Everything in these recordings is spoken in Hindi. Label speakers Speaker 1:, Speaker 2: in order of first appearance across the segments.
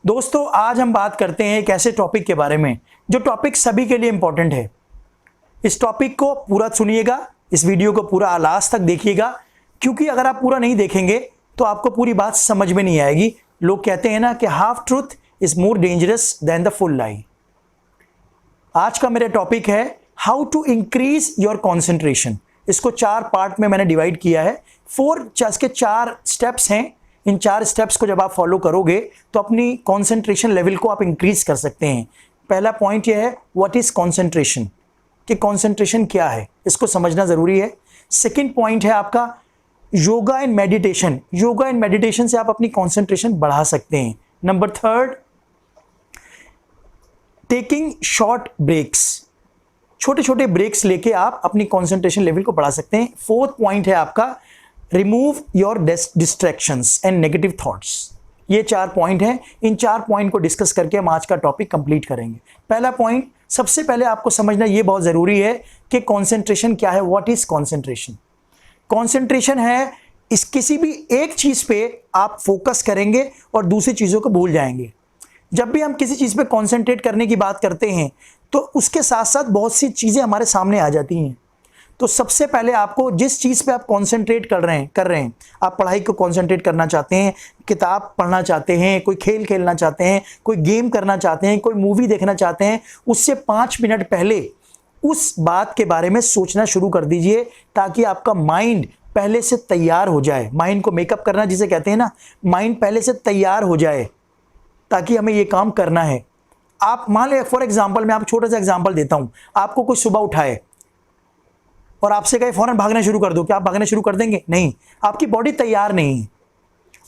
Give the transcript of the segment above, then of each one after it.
Speaker 1: दोस्तों आज हम बात करते हैं एक ऐसे टॉपिक के बारे में जो टॉपिक सभी के लिए इंपॉर्टेंट है। इस टॉपिक को पूरा सुनिएगा, इस वीडियो को पूरा लास्ट तक देखिएगा, क्योंकि अगर आप पूरा नहीं देखेंगे तो आपको पूरी बात समझ में नहीं आएगी। लोग कहते हैं ना कि half truth is more dangerous than the full lie. आज का मेरा टॉपिक है how to increase your concentration. इसको 4 पार्ट में मैंने डिवाइड किया है। 4 स्टेप्स हैं। इन 4 स्टेप्स को जब आप फॉलो करोगे तो अपनी कॉन्सेंट्रेशन लेवल को आप इंक्रीज कर सकते हैं। पहला पॉइंट यह है व्हाट इज कॉन्सेंट्रेशन, कि कॉन्सेंट्रेशन क्या है, इसको समझना जरूरी है। सेकंड पॉइंट है आपका yoga and meditation. Yoga and meditation से आप अपनी कॉन्सेंट्रेशन बढ़ा सकते हैं। नंबर 3 टेकिंग शॉर्ट ब्रेक्स, छोटे छोटे ब्रेक्स लेके आप अपनी कॉन्सेंट्रेशन लेवल को बढ़ा सकते हैं। 4th पॉइंट है आपका remove your distractions and negative thoughts. ये 4 पॉइंट हैं। इन 4 पॉइंट को डिस्कस करके हम आज का टॉपिक कंप्लीट करेंगे। पहला पॉइंट, सबसे पहले आपको समझना ये बहुत जरूरी है कि कॉन्सेंट्रेशन क्या है। What is concentration? कॉन्सेंट्रेशन है इस किसी भी एक चीज पे आप फोकस करेंगे और दूसरी चीजों को भूल जाएंगे। जब भी हम किसी चीज पे कॉन्सेंट्रेट करने की बात करते हैं तो उसके साथ साथ बहुत सी चीजें हमारे सामने आ जाती हैं। तो सबसे पहले आपको जिस चीज पे आप कॉन्सेंट्रेट कर रहे हैं, आप पढ़ाई को कॉन्सेंट्रेट करना चाहते हैं, किताब पढ़ना चाहते हैं, कोई खेल खेलना चाहते हैं, कोई गेम करना चाहते हैं, कोई मूवी देखना चाहते हैं, उससे 5 मिनट पहले उस बात के बारे में सोचना शुरू कर दीजिए ताकि आपका माइंड पहले से तैयार हो जाए। माइंड को मेकअप करना जिसे कहते हैं ना, माइंड पहले से तैयार हो जाए ताकि हमें ये काम करना है। आप मान लें फॉर एग्जाम्पल, मैं आपको छोटा सा एग्जाम्पल देता हूं। आपको कोई सुबह उठाए और आपसे कहे फौरन भागना शुरू कर दो, क्या आप भागना शुरू कर देंगे? नहीं। आपकी बॉडी तैयार नहीं है।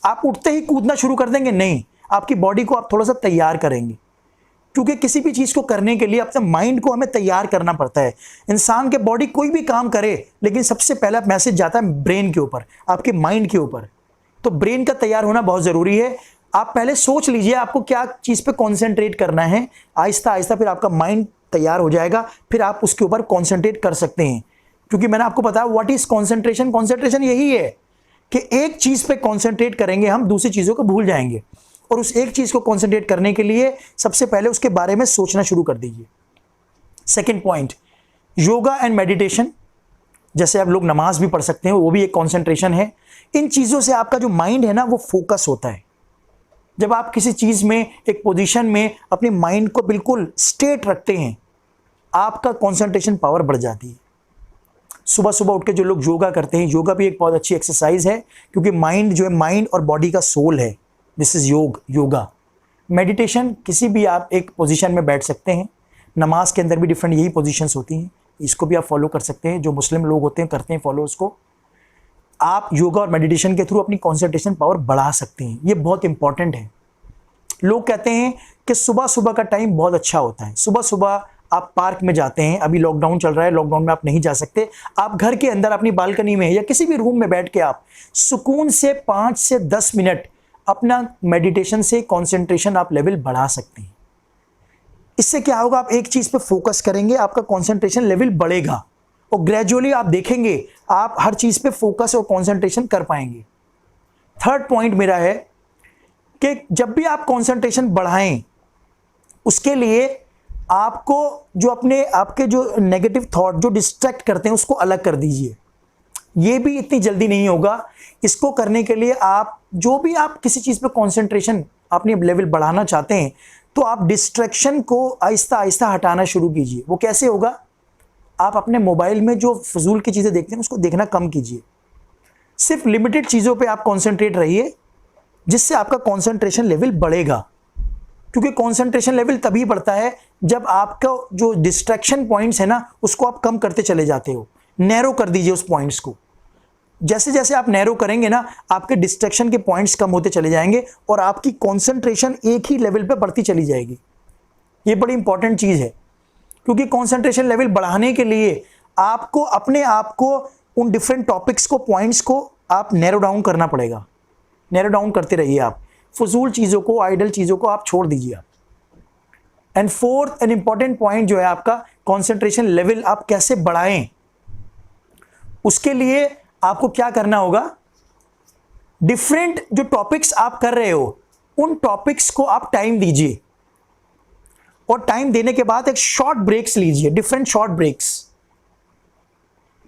Speaker 1: आप उठते ही कूदना शुरू कर देंगे? नहीं। आपकी बॉडी को आप थोड़ा सा तैयार करेंगे, क्योंकि किसी भी चीज को करने के लिए अपने माइंड को हमें तैयार करना पड़ता है। इंसान के बॉडी कोई भी काम करे, लेकिन सबसे पहला मैसेज जाता है ब्रेन के ऊपर, आपके माइंड के ऊपर। तो ब्रेन का तैयार होना बहुत जरूरी है। आप पहले सोच लीजिए आपको क्या चीज पे कॉन्सेंट्रेट करना है। आहिस्ता आहिस्ता फिर आपका माइंड तैयार हो जाएगा, फिर आप उसके ऊपर कॉन्सेंट्रेट कर सकते हैं। क्योंकि मैंने आपको बताया व्हाट इज कॉन्सेंट्रेशन। कॉन्सेंट्रेशन यही है कि एक चीज पे कॉन्सेंट्रेट करेंगे, हम दूसरी चीजों को भूल जाएंगे। और उस एक चीज को कॉन्सेंट्रेट करने के लिए सबसे पहले उसके बारे में सोचना शुरू कर दीजिए। Second point, yoga and meditation. जैसे आप लोग नमाज भी पढ़ सकते हैं, वो भी एक कॉन्सेंट्रेशन है। इन चीजों से आपका जो माइंड है ना, वो फोकस होता है। जब आप किसी चीज में, एक पोजीशन में अपने माइंड को बिल्कुल स्ट्रेट रखते हैं, आपका कॉन्सेंट्रेशन पावर बढ़ जाती है। सुबह सुबह उठ के जो लोग योगा करते हैं, योगा भी एक बहुत अच्छी एक्सरसाइज है, क्योंकि माइंड जो है, माइंड और बॉडी का सोल है। This is yoga. मेडिटेशन, किसी भी आप एक पोजीशन में बैठ सकते हैं। नमाज के अंदर भी डिफरेंट यही पोजीशंस होती हैं, इसको भी आप फॉलो कर सकते हैं। जो मुस्लिम लोग होते हैं करते हैं फॉलो उसको। आप योगा और मेडिटेशन के थ्रू अपनी कॉन्सेंट्रेशन पावर बढ़ा सकते हैं। ये बहुत इंपॉर्टेंट है। लोग कहते हैं कि सुबह सुबह का टाइम बहुत अच्छा होता है। सुबह सुबह आप पार्क में जाते हैं, अभी लॉकडाउन चल रहा है, लॉकडाउन में आप नहीं जा सकते, आप घर के अंदर अपनी बालकनी में या किसी भी रूम में बैठ के आप सुकून से 5 से 10 मिनट अपना मेडिटेशन से कॉन्सेंट्रेशन आप लेवल बढ़ा सकते हैं। इससे क्या होगा, आप एक चीज पे फोकस करेंगे, आपका कॉन्सेंट्रेशन लेवल बढ़ेगा और ग्रेजुअली आप देखेंगे आप हर चीज पे फोकस और कॉन्सेंट्रेशन कर पाएंगे। थर्ड पॉइंट मेरा है कि जब भी आप कॉन्सेंट्रेशन बढ़ाएं, उसके लिए आपको जो आपके जो नेगेटिव थॉट जो डिस्ट्रैक्ट करते हैं उसको अलग कर दीजिए। ये भी इतनी जल्दी नहीं होगा। इसको करने के लिए आप जो भी आप किसी चीज पे कॉन्सेंट्रेशन अपनी लेवल बढ़ाना चाहते हैं, तो आप डिस्ट्रैक्शन को आहिस्ता आहिस्ता हटाना शुरू कीजिए। वो कैसे होगा? आप अपने मोबाइल में जो फजूल की चीजें देखते हैं उसको देखना कम कीजिए। सिर्फ लिमिटेड चीजों पे आप कॉन्सेंट्रेट रहिए, जिससे आपका कॉन्सेंट्रेशन लेवल बढ़ेगा। क्योंकि कॉन्सेंट्रेशन लेवल तभी बढ़ता है जब आपका जो डिस्ट्रैक्शन पॉइंट्स है ना, उसको आप कम करते चले जाते हो। नैरो कर दीजिए उस पॉइंट्स को। जैसे जैसे आप नैरो करेंगे ना, आपके डिस्ट्रैक्शन के पॉइंट्स कम होते चले जाएंगे और आपकी कॉन्सेंट्रेशन एक ही लेवल पे बढ़ती चली जाएगी। ये बड़ी इंपॉर्टेंट चीज है, क्योंकि कॉन्सेंट्रेशन लेवल बढ़ाने के लिए आपको अपने आप को उन डिफरेंट टॉपिक्स को, पॉइंट्स को आप नैरो डाउन करना पड़ेगा। नैरो डाउन करते रहिए आप। फजूल चीजों को, आइडल चीजों को आप छोड़ दीजिए। And fourth and important point जो है आपका कॉन्सेंट्रेशन लेवल आप कैसे बढ़ाएं, उसके लिए आपको क्या करना होगा, डिफरेंट जो टॉपिक्स आप कर रहे हो उन टॉपिक्स को आप टाइम दीजिए और टाइम देने के बाद एक शॉर्ट ब्रेक्स लीजिए, डिफरेंट शॉर्ट ब्रेक्स,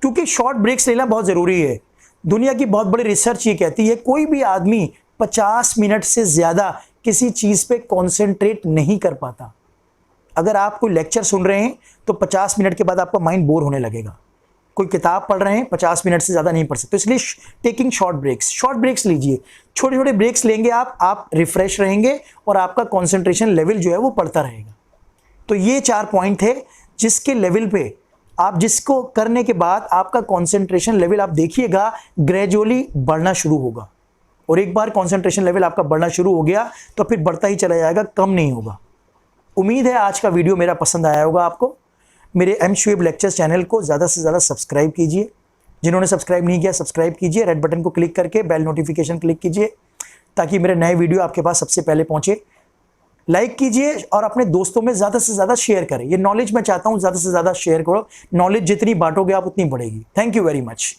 Speaker 1: क्योंकि शॉर्ट ब्रेक्स लेना बहुत जरूरी है। दुनिया की बहुत बड़ी रिसर्च ये कहती है कोई भी आदमी 50 मिनट से ज्यादा किसी चीज पे कॉन्सेंट्रेट नहीं कर पाता। अगर आप कोई लेक्चर सुन रहे हैं तो 50 मिनट के बाद आपका माइंड बोर होने लगेगा। कोई किताब पढ़ रहे हैं 50 मिनट से ज़्यादा नहीं पढ़ सकते, तो इसलिए टेकिंग शॉर्ट ब्रेक्स लीजिए। छोटे छोटे ब्रेक्स लेंगे आप रिफ्रेश रहेंगे और आपका कंसंट्रेशन लेवल जो है वो बढ़ता रहेगा। तो ये 4 पॉइंट थे जिसके लेवल पे आप, जिसको करने के बाद आपका कंसंट्रेशन लेवल आप देखिएगा ग्रेजुअली बढ़ना शुरू होगा। और एक बार कंसंट्रेशन लेवल आपका बढ़ना शुरू हो गया तो फिर बढ़ता ही चला जाएगा, कम नहीं होगा। उम्मीद है आज का वीडियो मेरा पसंद आया होगा आपको। मेरे Mshoeb लेक्चर्स चैनल को ज़्यादा से ज़्यादा सब्सक्राइब कीजिए। जिन्होंने सब्सक्राइब नहीं किया सब्सक्राइब कीजिए, रेड बटन को क्लिक करके बेल नोटिफिकेशन क्लिक कीजिए ताकि मेरे नए वीडियो आपके पास सबसे पहले पहुंचे। लाइक कीजिए और अपने दोस्तों में ज़्यादा से ज़्यादा शेयर करें। ये नॉलेज मैं चाहता हूँ ज़्यादा से ज़्यादा शेयर करो। नॉलेज जितनी बांटोगे आप उतनी बढ़ेगी। Thank you very much.